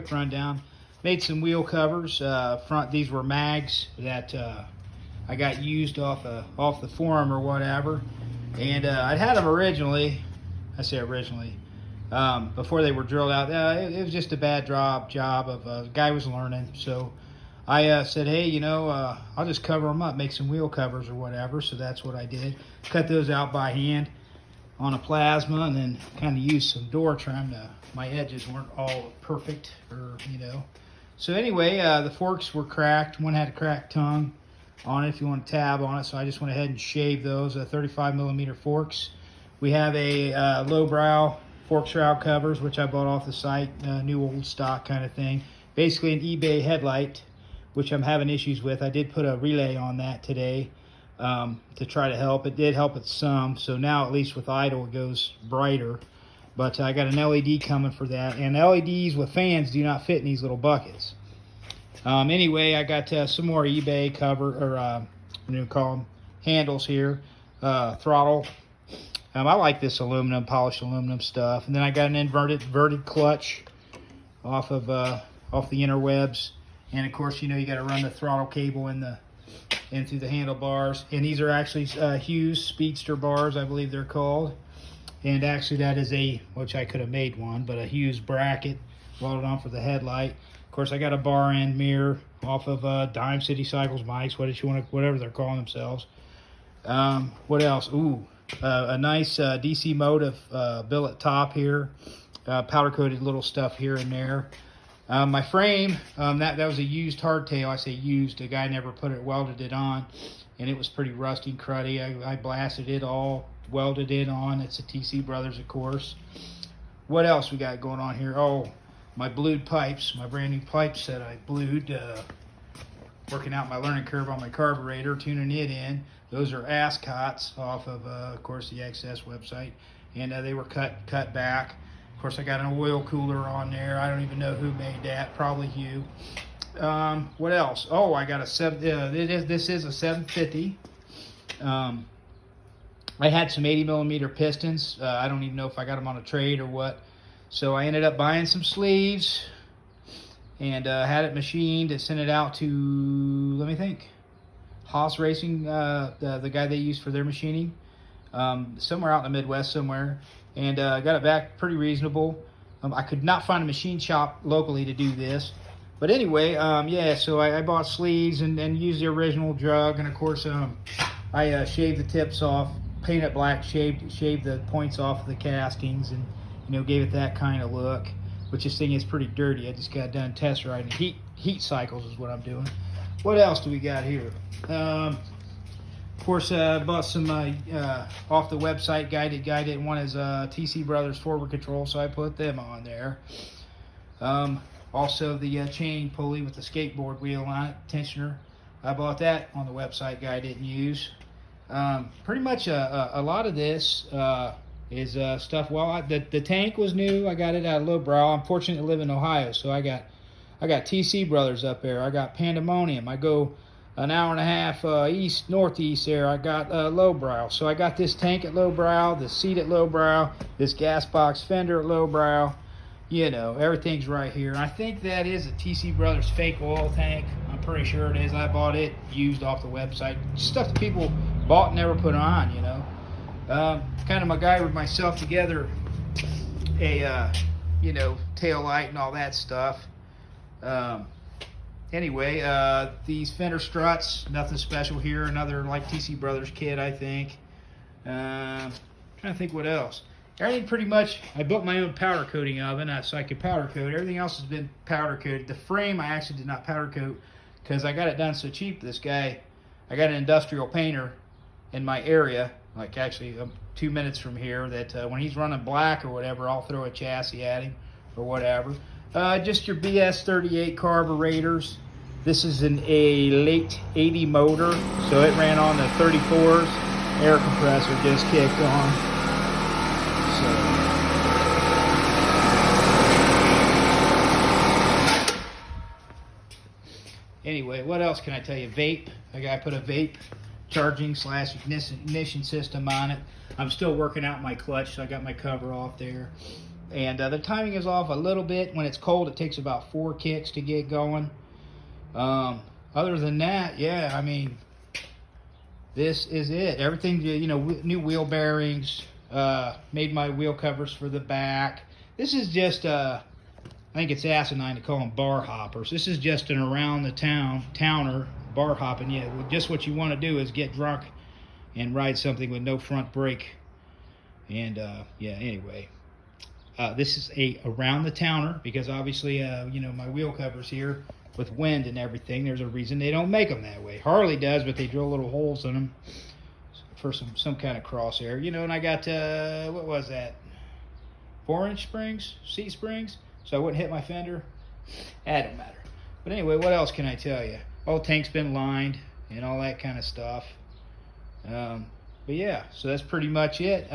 quick rundown. Made some wheel covers. These were mags that I got used off the forum or whatever, and I'd had them originally. I say originally, before they were drilled out. It was just a bad job of a guy was learning, so I said, hey, you know, I'll just cover them up, make some wheel covers or whatever. So that's what I did. Cut those out by hand on a plasma, and then kind of used some door trim. My edges weren't all perfect, or you know. So anyway, the forks were cracked. One had a cracked tongue on it if you want a tab on it. So I just went ahead and shaved those 35 millimeter forks. We have a lowbrow fork shroud covers, which I bought off the site, new old stock kind of thing. Basically an eBay headlight, which I'm having issues with. I did put a relay on that today to try to help. It did help it some, so now at least with idle it goes brighter. But I got an LED coming for that, and LEDs with fans do not fit in these little buckets. Anyway, I got some more eBay cover, or what do you call them, handles here, throttle. I like this aluminum, polished aluminum stuff. And then I got an inverted clutch off of off the interwebs. And of course, you know, you got to run the throttle cable in through the handlebars. And these are actually Hughes Speedster bars, I believe they're called. And actually that is which I could have made one, but a Hughes bracket welded on for the headlight. Of course, I got a bar end mirror off of Dime City Cycles mics, whatever they're calling themselves. What else? Ooh, a nice DC motive billet top here. Powder coated little stuff here and there. My frame, that was a used hardtail. I say used, the guy never welded it on, and it was pretty rusty and cruddy. I blasted it all, welded it on. It's a TC Brothers, of course. What else we got going on here? Oh, my blued pipes, my brand new pipes that I blued, working out my learning curve on my carburetor, tuning it in. Those are Ascots off of course, the XS website, and they were cut back. Of course, I got an oil cooler on there. I don't even know who made that. Probably Hugh. What else? Oh, I got this is a 750. I had some 80 millimeter pistons. I don't even know if I got them on a trade or what. So I ended up buying some sleeves and had it machined and sent it out to, let me think, Haas Racing, the guy they used for their machining, somewhere out in the Midwest somewhere. And got it back pretty reasonable. I could not find a machine shop locally to do this. But anyway, yeah, so I bought sleeves and used the original drug. And of course, I shaved the tips off, painted it black, shaved the points off of the castings, and you know, gave it that kind of look. Which this thing is pretty dirty. I just got done test riding. Heat cycles is what I'm doing. What else do we got here? Of course, bought some off the website. Guy didn't want his TC Brothers forward control, so I put them on there. Also, the chain pulley with the skateboard wheel on it, tensioner. I bought that on the website. Guy didn't use. Pretty much a lot of this is stuff. Well, the tank was new. I got it out of Lowbrow. I'm fortunate to live in Ohio, so I got TC Brothers up there. I got Pandemonium. I go an hour and a half northeast there. I got Lowbrow. So I got this tank at Lowbrow, the seat at Lowbrow, this gas box fender at Lowbrow. You know, everything's right here. I think that is a TC Brothers fake oil tank. I'm pretty sure it is. I bought it used off the website. Stuff that people bought and never put on, you know. Kind of MacGyvered myself together a, you know, tail light and all that stuff. Anyway, these fender struts, nothing special here. Another like TC Brothers kit, I think. Trying to think what else. Everything pretty much, I built my own powder coating oven so I could powder coat. Everything else has been powder coated. The frame I actually did not powder coat because I got it done so cheap. This guy, I got an industrial painter in my area, like actually 2 minutes from here, that when he's running black or whatever, I'll throw a chassis at him or whatever. Just your BS 38 carburetors. This is a late 80 motor, so it ran on the 34s. Air compressor just kicked on. Anyway, what else can I tell you? Vape. I put a vape charging / ignition system on it. I'm still working out my clutch, so I got my cover off there. And the timing is off a little bit. When it's cold, it takes about 4 kicks to get going. Other than that, yeah, I mean, this is it. Everything, you know, new wheel bearings, made my wheel covers for the back. This is just, I think it's asinine to call them bar hoppers. This is just an around the towner bar hopping. Yeah, just what you want to do is get drunk and ride something with no front brake. And yeah, anyway, this is a around the towner because obviously, you know, my wheel covers here with wind and everything. There's a reason they don't make them that way. Harley does, but they drill little holes in them for some kind of crosshair, you know. And I got what was that? 4-inch springs, seat springs, so I wouldn't hit my fender. That don't matter. But anyway, what else can I tell you? Oh, tank's been lined and all that kind of stuff. But yeah, so that's pretty much it.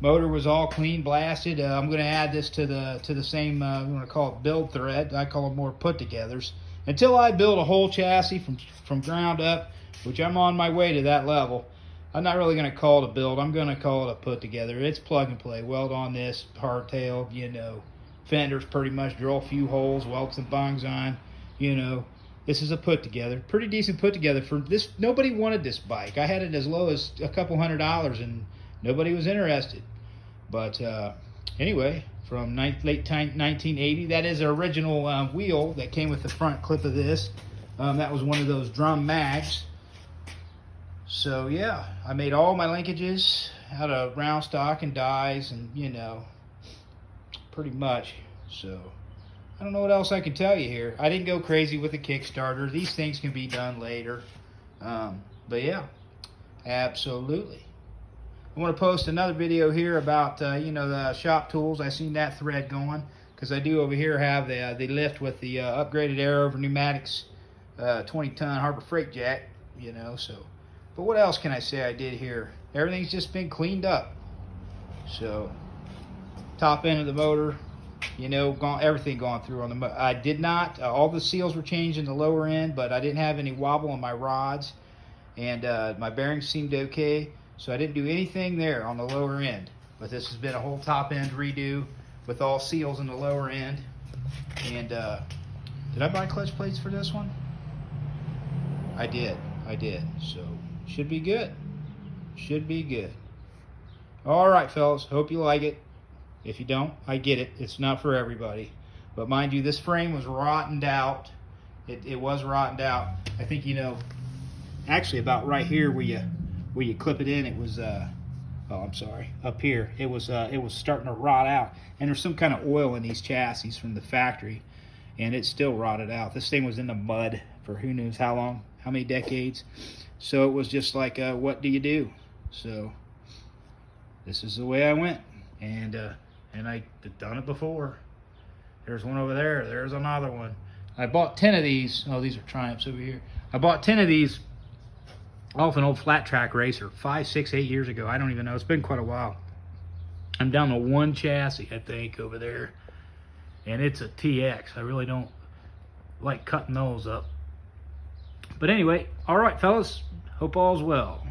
Motor was all clean, blasted. I'm going to add this to the same, I'm going to call it build thread. I call them more put-togethers. Until I build a whole chassis from ground up, which I'm on my way to that level, I'm not really going to call it a build. I'm going to call it a put-together. It's plug and play. Weld on this, hardtail, you know. Fenders pretty much, drill a few holes, weld some bungs on, you know. This is a put-together. Pretty decent put-together. For this, nobody wanted this bike. I had it as low as a couple $100, and nobody was interested. But anyway, from late 1980, that is the original wheel that came with the front clip of this. That was one of those drum mags. So yeah, I made all my linkages out of round stock and dies, and you know, pretty much. So I don't know what else I can tell you here. I didn't go crazy with the Kickstarter. These things can be done later. But yeah, absolutely. I want to post another video here about, you know, the shop tools. I seen that thread going because I do over here have the lift with the upgraded air over pneumatics 20-ton Harbor Freight jack, you know. So, but what else can I say I did here? Everything's just been cleaned up. So, top end of the motor, you know, everything gone through on the motor. I did not, all the seals were changed in the lower end, but I didn't have any wobble on my rods, and my bearings seemed okay. So I didn't do anything there on the lower end. But this has been a whole top end redo with all seals in the lower end. And did I buy clutch plates for this one? I did. So should be good. Should be good. All right, fellas. Hope you like it. If you don't, I get it. It's not for everybody. But mind you, this frame was rotted out. It was rotted out. I think, you know, actually about right here where you clip it in, it was oh, I'm sorry, up here it was starting to rot out, and there's some kind of oil in these chassis from the factory, and it still rotted out. This thing was in the mud for who knows how long, how many decades. So it was just like, what do you do? So this is the way I went, and I've done it before. There's one over there, there's another one. I bought 10 of these. Oh, these are Triumphs over here. I bought 10 of these off an old flat track racer 5, 6, 8 years ago. I don't even know. It's been quite a while. I'm down to one chassis, I think, over there. And it's a TX. I really don't like cutting those up. But anyway, all right, fellas. Hope all's well.